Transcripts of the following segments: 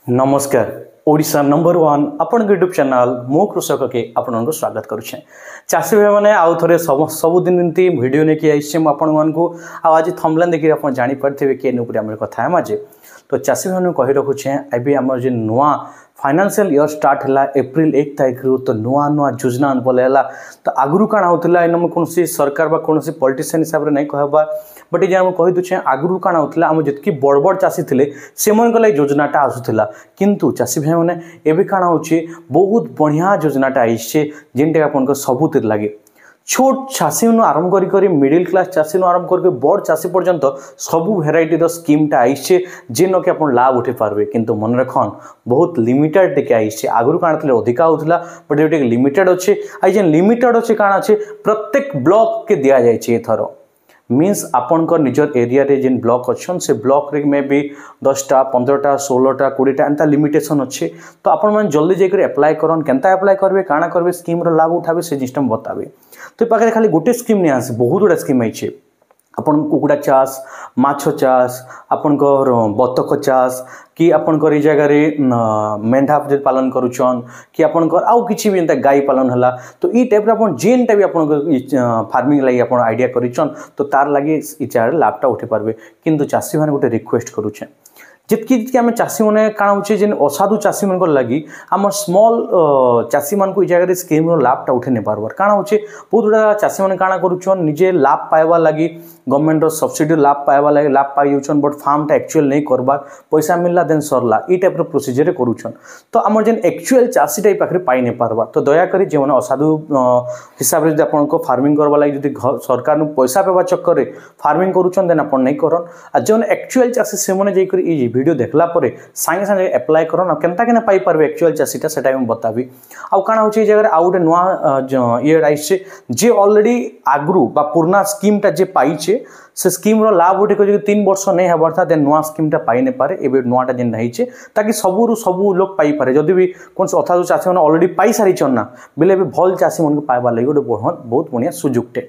नमस्कार Odisha number one आपण YouTube channel मो कृषक के आपण को स्वागत करुचे चाषी भाई मैंने आउ थे सबुदिन एमती भिड नहीं आई आपण को आज थमलान देखिए आप जापारे किए आम कथा है आज तो चाषी भाई कही रखुचे अभी आम जो नुआ फाइनेंशियल ईयर स्टार्ट है एप्रिल 1 तारीख तो नुआ नुआ योजना बोले तो आगुरी काण होता इन कौन सरकार कौन पॉलिटिशियन हिसाब से नहीं कहबार बट ये कही दूचे आगुरी काण होता आम जितकी बड़ बड़ चाषी थे से योजनाटा आसूला किंतु चाषी भाई मैंने एवं काण हो बहुत बढ़िया योजनाटा आई जेनटा आप सबुत लगे छोट चाषी आरंभ कर मिडिल क्लास चाषी आरंभ कर बड़ चाषी पर्यंत सबू भेराइटी स्कीमटा आई जेन कि आप लाभ उठे पारे किंतु मन रखन बहुत लिमिटेड टे आई आगुरी काण थे अधिका होता बट ये लिमिटेड अच्छे आई जेन लिमिटेड अच्छे काण अच्छे प्रत्येक ब्लॉक के दि जाए एथर मीन्स आपणकर निजर एरिया रे जेन ब्लॉक अच्छन से ब्लॉक रे में भी 10टा 15टा 16टा 20टा एंता लिमिटेशन अच्छे तो आपण मन जल्दी जाकर अप्लाई करन केनता अप्लाई करबे काना करबे स्कीम रो लाभ उठाबे से सिस्टम बताबे तो पाखे खाली गोटे स्कीम नहीं आसे बहुत गुड़ा स्कीम आई आपन कुकुड़ा चाष माछ चाष आपनकर बतक चाष कि आपनकर जगह मेंढा पालन करुचन कि आपनकर आउ किछि भी एंता गाय पालन हला तो ई टाइप रे आपन जेनटा भी आपन फार्मिंग लागि आपन आइडिया करिचन तो तार लागि ई चार लाभटा उठे पारबे किंतु चाषी माने गोटे रिक्वेस्ट करूछे जितकी आम चाषी मैंने काण हो जेन असाधु चाषी मान लगी आम स्मॉल चाषी मान को जगह स्कीम लाभटा उठे नहीं पार्बार काण हो बहुत गुड़ा चाषी मैंने काण करुचन निजे लाभ पाइबा लगी गवर्नमेंट सब्सिडी लाभ पाइबा लगी लाभ पाई जाऊन बट फार्मटा एक्चुअल नहीं करबार पैसा मिलला देन सरला ई टाइप प्रोसीजर करुचन तो आम जेन एक्चुअल चाषीटा ये पाखे पाई नहीं पार्बार तो दयाकोरी जो मैंने असाधु हिसाब से आपको फार्मिंग करवा लगी सरकार पैसा पाइबा चक्कर में फार्मिंग करुचन देन आप नहीं करन आ जो एक्चुअल चाषी से मैंने वीडियो देखला परे सांगे सांगे अप्लाई करन आ केनता केना पाई परबे एक्चुअल चाषीटा सेटा हम बताबी आ काना होची ए जगह आउ गोटे नुआ ईयर आइसे जे ऑलरेडी आगरू बा पुराना स्कीमटा जे पाइछे से स्कीम रो लाभ उठे को 3 वर्ष नहीं हबार था देन नुआ स्कीमटा पाई नै पारे एबे नुआटा जेन रहिछे ताकि सबू लोग पाई पारे जदि भी कोन अथाधु चाषी माने ऑलरेडी पाई सारी चन्ना बेले भी भल चाषी मन को पाइबा लागि गोटे बहुत बढ़िया सुजुगटे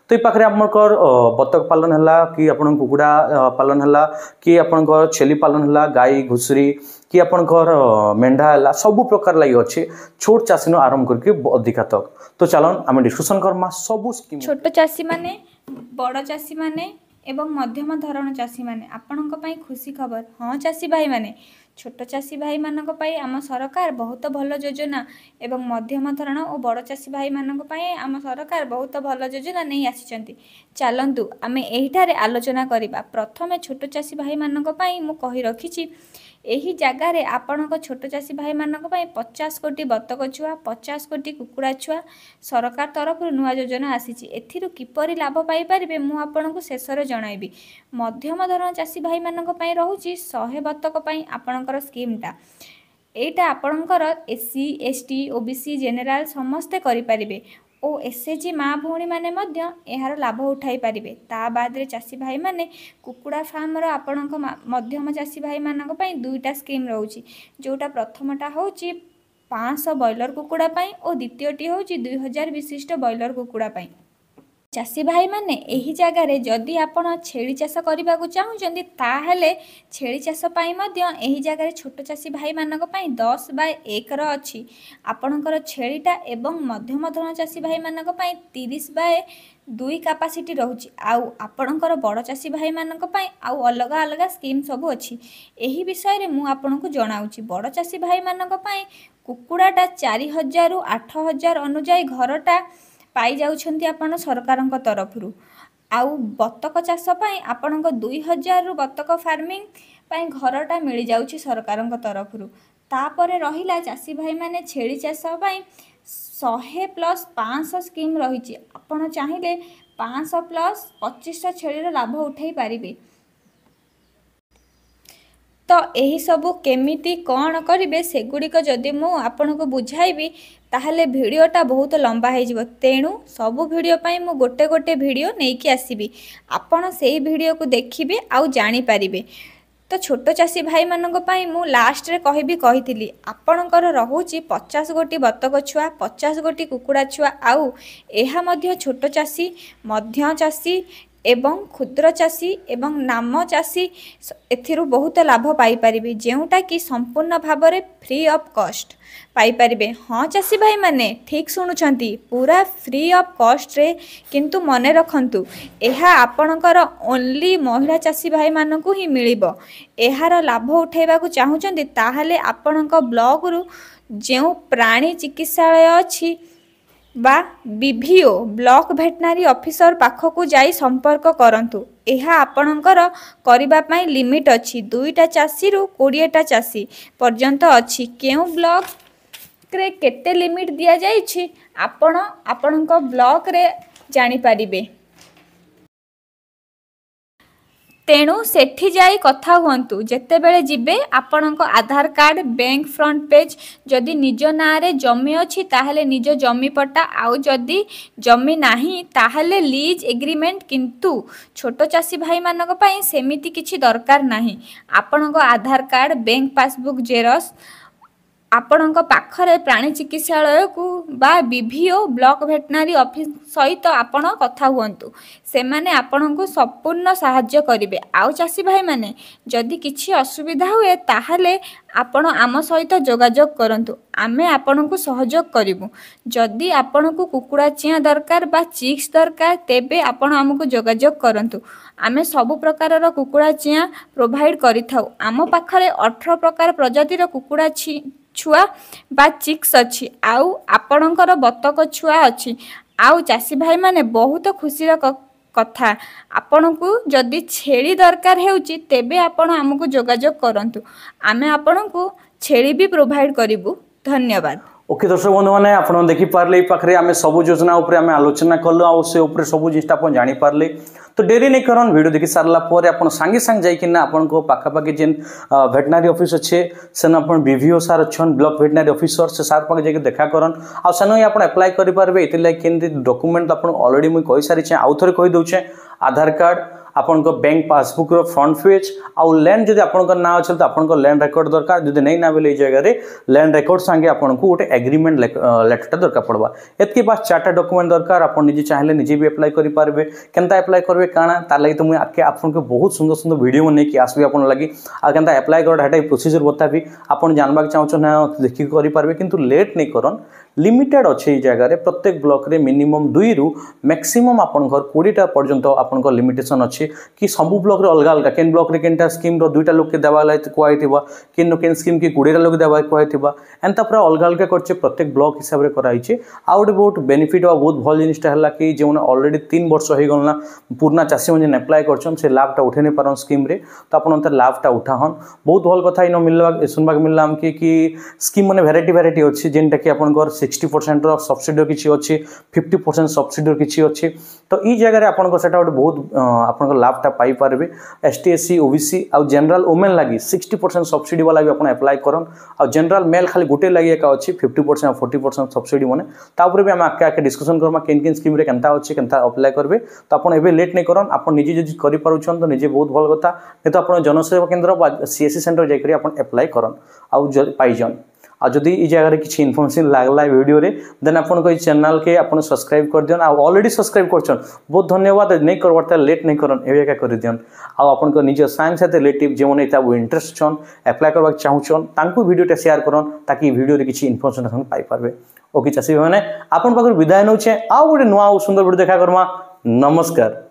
तो ये पाखे आपनकर बतक पालन है कि आपन कुकुड़ा पालन है कि आपनकर छेली पालन है गाई घुसरी कि आपनकर मेंढा है सबू प्रकार लगी अच्छे छोट चाषी आरंभ करके अधिका तक तो चलन आम डिस्कसन करमा सबू स्कीम छोट चाषी माने बड़ चाषी माने एवं मध्यम धरण चाषी माने आपणक पई खुशी खबर हाँ चाषी भाई माने छोट चाषी भाई मानक पई आम सरकार बहुत भल योजना एवं मध्यम धरण और बड़ चाषी भाई मानक पई आम सरकार बहुत भल योजना नहीं आसिचंती चलंतु आमे एहिठारे आलोचना करिबा प्रथमे छोट चाषी भाई मानक पई मु कहि रखिछि एही जगार आपणक छोट चाषी भाई मानक पई 50 कोटी बतक छुआ 50 कोटी कुकुड़ा छुआ सरकार तरफ नुआ योजना आसीछि एथिरु किपरि लाभ पाई परिबे मु आपणको शेषरे जणाइबी मध्यम धरण चाषी भाई मानक पई रहुछि 100 बतक पई आपणकर स्कीमटा एटा आपणकर एससी एसटी ओबीसी जनरल समस्ते करि परिबे ओ एसएचजी माँ भौणी मैंने यार लाभ उठाई पारे ता बाद चाषी भाई मैंने कुकुड़ा फार्म आपण मध्यम चाषी भाई मानक पई दुईटा स्कीम रोची जोटा प्रथमटा हूँ 500 बॉयलर कुकुड़ा पाई और द्वितीयटी हूँ 2000 विशिष्ट बॉयलर कुकुड़ा पाई चाषी भाई माने एही जगार जदि आपण छेली चाष करने को चाहूँगी ताहले छेली चाष पाई मध्य एही जगार छोट चाषी भाई मानक पई 10/1 अच्छी आपणकर छेलीटा एवं मध्यम धरण चाषी भाई मानक पई 30/2 कैपेसिटी रोची आउ आपणकर बड़ चाषी भाई मानक पई आउ अलग अलग स्कीम सब अच्छी एही विषय रे मु आपनकु जणाउची बड़ चाषी भाई मानक पई कुकुड़ाटा 4000 रु 8000 अनुजाई घरटा पाई जाउछंती आपण सरकारक तरफरु आउ बतक चाष पाई आपणक 2000 रु बतक फार्मिंग पाई घरटा मिल जाउछि सरकारक तरफरु तापरे रहिला चाषी भाई माने छेली चाष पाई 100 प्लस 500 स्कीम रहिछि आपण चाहिले 500 प्लस 2500 छेलीर लाभ उठाई पारिबे तो यही सबू केमिति कौन करेंगे सेगुड़िक जदि मु आपन को बुझाइबी ताहले वीडियोटा बहुत लंबा हो तेणु सबू वीडियो पाई मु गोटे गोटे वीडियो नहीं कि आसबि आपण से वीडियो को देखिबे आउ जानी पारिबे तो छोट चाषी भाई मानक पई मु लास्ट रे कही आपणकर रहुची 50 गोटी बतक छुआ 50 गोटी कुकुड़ा छुआ आउ एहा मध्य छोट चाषी मध्य चाषी एवं क्षुद्र चाषी एवं नाम चाषी एथिरु बहुत लाभ पाई परिबे जेउटा कि संपूर्ण भाव में फ्री ऑफ कॉस्ट पाई परिबे। हाँ चाषी भाई माने ठीक शुणुछंती पूरा फ्री ऑफ कॉस्ट रे किंतु मने रखंतु एहा आपणकर ओनली महिला चाषी भाई मानकु ही मिलिबो। एहार लाभ उठेबा को चाहुचंती ताहाले आपणक ब्लॉक रु जेउ प्राणी चिकित्सालय अछि बा बीभीओ ब्लॉक भेटनारी ऑफिसर पाखकु जाई संपर्क करंतु। एहा आपणकर करिबा पई लिमिट अछि 2टा चाषी रु 20टा चाषी पर्यंत अछि। केउ ब्लॉक रे केते लिमिट दिया जाइछि आपण आपणक ब्लॉक रे जानि परिबे। तेणु सेठी जाई कथा हुअंतु जेते बेले जिबे आपणक आधार कार्ड बैंक फ्रंट पेज जदि निज नारे जमी अछि ताहले निज जमी पट्टा आउ जदि जमी नाही ताहले लीज एग्रीमेंट किंतु छोट चाषी भाई मानक पई सेमिति किछि दरकार नाही। आपणक आधार कार्ड बैंक पासबुक जेरक्स आपणक पाखरे प्राणी चिकित्सालय को बा बीभीओ ब्लॉक भेटनारी ऑफिस सहित आपण कथा हुअंतु से माने आपण को संपूर्ण सहाय्य करिवे। आउ चाषी भाई माने जदि किछि असुविधा हुए ताहले आपण आम सहित जोगाजोग करंतु आमे आपण को सहयोग करिवु। जदि आपण को कुकुड़ा चिया दरकार बा चिक्स दरकार तेबे आपण हमको जोगाजोग करंतु आमे सब प्रकार कुकुड़ा चिया प्रोवाइड करिथाउ। आम पाखरे 18 प्रकार प्रजातिर कुकुड़ा छुआ बा चिक्स अच्छी आउ आपणकर बतक छुआ अच्छी। आउ चाषी भाई माने बहुत खुशी कथा आपण को जदि छेली दरकार हेउची तेबे आपण हमको जोगाजोग करंतु आमे आपण को छेली भी प्रोवाइड करिवु। धन्यवाद। ओके दर्शक बंधु मैंने आप देखी पारे पाखे आम सब योजना उपर आम आलोचना कलु आ से उपर सब जिन आप जानी पारे तो डेरी नहीं करन वीडियो देखी सारा पर आप सांगे सांगे जाइकिना आपण पाखापाखि जेन भेटनारी ऑफिस अच्छे सेन आप बीभीओ सार अच्छन ब्लॉक भेटनारी ऑफिसर से सार पाखे जाके देखा करन आ सेन ही आप अप्लाई करेंगे ये केमती डॉक्यूमेंट आप ऑलरेडी मुझे कही सारी आउ थे कही दूचे आधार कार्ड आपण बैंक पासबुक रो फ्रंट पेज आउ लैंड जदि आपण ना अच्छे तो आपण लैंड रिकॉर्ड दरकार जदि नहीं ना बोले जगह लैंड रिकॉर्ड संगे आपण को गोटे एग्रीमेंट लेटर दरकार पड़वा एतके बाद 4टा डॉक्यूमेंट दरकार आपण निजे चाहिले निजे भी अप्लाई करि पारबे केनता अप्लाई करबे काना तार लागि तो मुझे आके आपण को बहुत सुंदर सुंदर वीडियो ने कि आसबे आपण लागि आ केनता अप्लाई कर हेटा प्रोसीजर बताबी आपण जानबाक चाहछो ना देखि करि पारबे किंतु लेट नहीं करन लिमिटेड अच्छे ये जगह प्रत्येक ब्लॉक रे मिनिमम 2 रु मैक्सिमम आपण घर 20टा पर्यंत आपण को लिमिटेशन अच्छे कि सबु ब्लॉक रे अलग अलग केन ब्लॉक रे केनटा स्कीम रो 2टा लोक के देवा लाई कोआइथिबा केन केन स्कीम के 20टा लोक देवा कोआइथिबा एंता पूरा अलग अलग करछे प्रत्येक ब्लॉक हिसाब रे कराइछे आ गोटे बहुत बेनिफिट आ बहुत भल जिनिसटा हला कि जेउन ऑलरेडी 3 वर्ष होई गलना पुरना चासी मन अप्लाई करछन से लाभटा उठे नै पारन स्कीम रे तो आपण अंतर लाभटा उठाहन बहुत भल कथा इनो मिलबा सुनबाक मिलला हमके कि स्कीम माने वैरायटी अछि जेनटा कि आपण घर 60% रो सब्सिडी किछि अछि 50% सब्सिडी किछि अछि तो ई जगह रे आपण को सेटा बहुत आपण को लाभटा पाई पारबे एसटी एससी ओबीसी आ जनरल वुमेन लागि 60% सब्सिडी वाला भी आपण अप्लाई करन आ जनरल मेल खाली गुटे लागि एका अछि 50% और 40% सब्सिडी माने ता ऊपर भी हम आके डिस्कशन करमा केन स्कीम रे केनता अछि केनता अप्लाई करबे तो आपण एबे लेट नहीं करन आपण निजे जदि करि पारुछन तो निजे बहुत भल कथा नै तो आपण जनसेवा केंद्र बा सीएससी सेंटर जाय करी आपण अप्लाई करन आ पाई जन आ जदि ई जगह किसी इनफॉर्मेशन लागला वीडियो रे देन आपन को चैनल के आपन सब्सक्राइब कर दियन आ ऑलरेडी सब्सक्राइब करछन बहुत धन्यवाद नहीं करवाता लेट नहीं करन एवे का कर दियन आ आपन को निज सांग साथे रिलेटिव जे मने ताबो इंटरेस्ट छन अप्लाई करबा चाहउछन तांको वीडियो टे शेयर करन ताकि वीडियो रे किसी इनफॉर्मेशन पाई पारबे। ओके चासी माने आपन पाखर विदाय नउछे आ गोटे नुआ सुंदर वीडियो देखा करमा। नमस्कार।